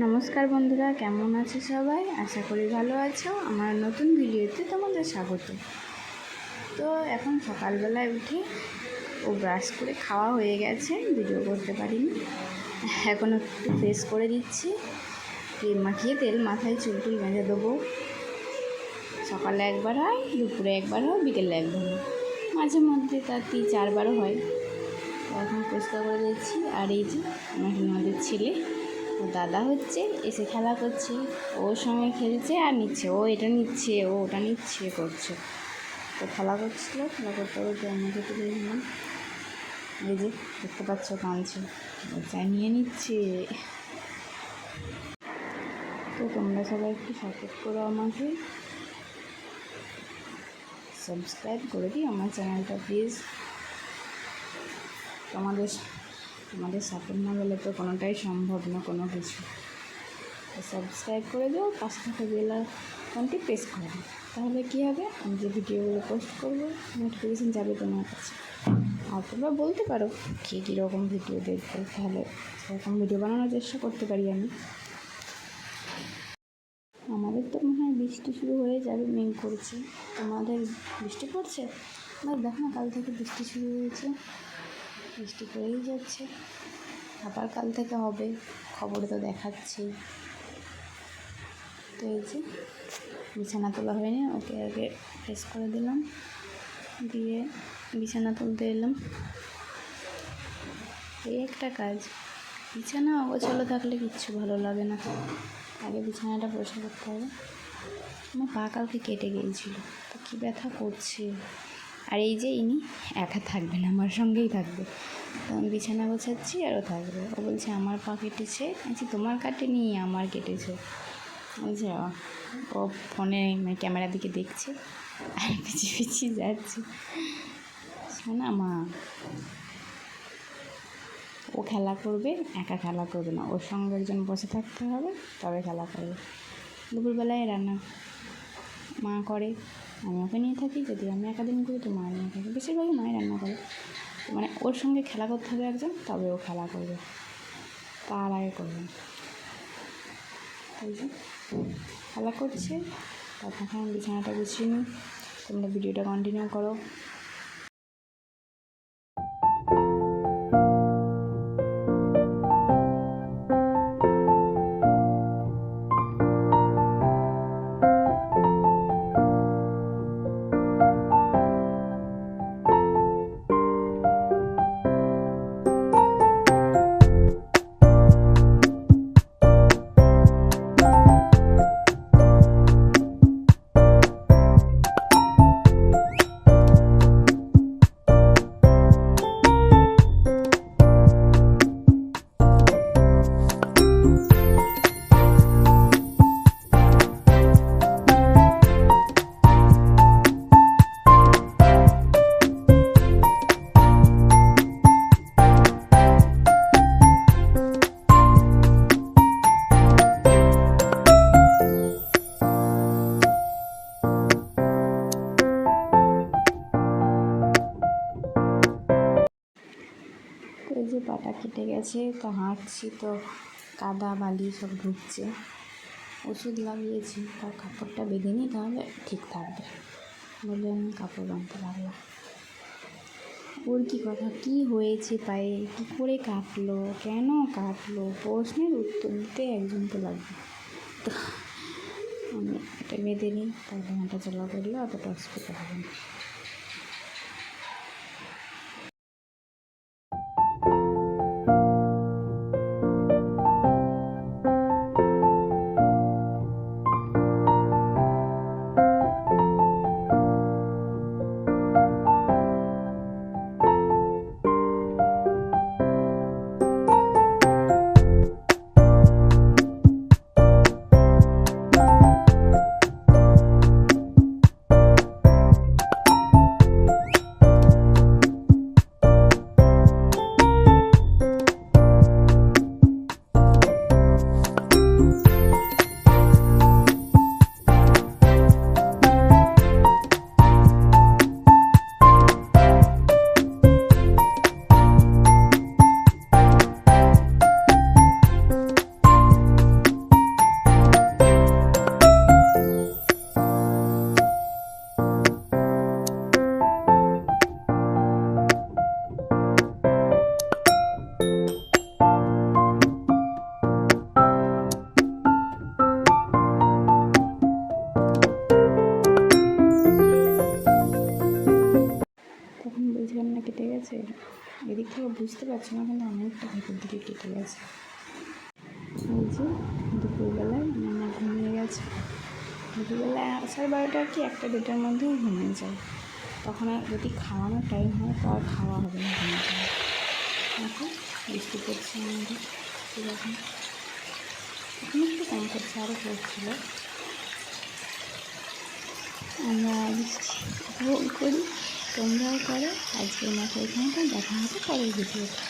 নমস্কার বন্ধুরা, কেমন আছো সবাই? আশা করি ভালো আছো। আমার নতুন ভিডিওতে তোমাদের স্বাগত। তো এখন সকালবেলায় উঠে ও ব্রাশ করে খাওয়া হয়ে গেছে, ভিডিও করতে পারিনি। এখন একটু ফ্রেশ করে দিচ্ছি, ক্রিম মাখিয়ে তেল মাথায় চুল টুল বেঁধে দেবো। সকালে একবার হয়, দুপুরে একবার হয়, বিকেলে একবার হয়, মাঝে মধ্যে তার 3-4বারও হয়। তো এখন পরিষ্কার করে দিচ্ছি। আর এই যে আমাদের ছেলে, ও দাদা হচ্ছে, এসে খেলা করছে, ওর সঙ্গে খেলছে আর নিচ্ছে, ও এটা নিচ্ছে, ও ওটা নিচ্ছে করছে। তো খেলা করছিল, খেলা করতে করতে আমাকে তুলে নিলাম। এই যে দেখতে পাচ্ছ, কাঁদছে, ওটা নিয়ে নিচ্ছে। তো তোমরা সবাই একটু সাপোর্ট করো আমাকে, সাবস্ক্রাইব করে দিই আমার চ্যানেলটা প্লিজ। তোমাদের সাপোর্ট না হলে তো কোনোটাই সম্ভব না, কোনো কিছু। সাবস্ক্রাইব করে দিও, পাশে থাকা বেল আইকনটি প্রেস করে দিও, তাহলে কী হবে, আমি যে ভিডিওগুলো পোস্ট করবো নোটিফিকেশান যাবে তোমার কাছে। আর তোমরা বলতে পারো কীরকম ভিডিও দেখবে, তাহলে সেরকম ভিডিও বানানোর চেষ্টা করতে পারি আমি। আমাদের তো মনে হয় বৃষ্টি শুরু হয়ে যাবে, মেঘ করছে। তোমাদের বৃষ্টি পড়ছে? আমার দেখো না, কাল থেকে বৃষ্টি শুরু হয়েছে, বৃষ্টি পড়েই যাচ্ছে, আবার কাল থেকে হবে, খবরে তো দেখাচ্ছেই। তো এই যে বিছানা তোলা হয়নি, ওকে আগে ফ্রেশ করে দিলাম, দিয়ে বিছানা তুলতে এলাম। এই একটা কাজ, বিছানা অগোছালো থাকলে কিচ্ছু ভালো লাগে না। আগে বিছানাটা পরিষ্কার করতে হবে। আমার পা কালকে কেটে গিয়েছিলো, তো কী ব্যথা করছে। আর এই যে ইনি একা থাকবে না, আমার সঙ্গেই থাকবে। তো আমি বিছানা গোছাচ্ছি আর ও থাকবে। ও বলছে আমার পা কেটেছে। আচ্ছা, তোমার কাটেনি, আমার কেটেছে। বলছে, ও ফোনে ক্যামেরার দিকে দেখছে আর পিছিয়ে পিছিয়ে যাচ্ছে। শোনা মা, ও খেলা করবে, একা খেলা করবে না, ওর সঙ্গে একজন বসে থাকতে হবে, তবে খেলা করবে। দুপুরবেলায় রান্না মা করে, আমি ওকে নিয়ে থাকি। যদি আমি একাদিন করি তো মা নিয়ে থাকি, বেশিরভাগই মাই রান্না করে। মানে ওর সঙ্গে খেলা করতে হবে একজন, তবে ও খেলা করবে, তার আগে করবে না। ওই যে খেলা করছে, তখন আমি বিছানাটা গুছিয়ে নিই। তোমরা ভিডিওটা কন্টিনিউ করো। এই যে পাটা কেটে গেছে, তো হাঁটছি, তো কাদা বালি সব ঢুকছে। ওষুধ লাগিয়েছি, তার কাপড়টা বেঁধে নিই, তাহলে ঠিক থাকবে বলে আমি কাপড় বাঁধতে লাগলাম। ওর কী কথা, কী হয়েছে পায়ে, কী করে কাটলো, কেন কাটলো, প্রশ্নের উত্তর দিতে একজন তো লাগবে। তো আমি এটা বেঁধে নিই, তাহলে হাঁটা চলা করলে অতটা অসুবিধা হবে না। ছুটি কেটে গেছে। এই যে দুপুরবেলায় মামা ঘুমিয়ে গেছে। দুপুরবেলায় 12:30 আর কি 1-2টার মধ্যেও ঘুমিয়ে যায়। তখন আর যদি খাওয়ানোর টাইম হয় তো আর খাওয়া হবে না, ঘুমিয়ে যাবে। এখন বৃষ্টি পড়ছে আমাদের এরকম, এখন একটু কম করছে, আরও পড়ছিল। আমরা বৃষ্টি উপভোগ করি, তোমরাও করো। আজকের মতো এখানটা দেখা হবে পরের ভিডিওতে।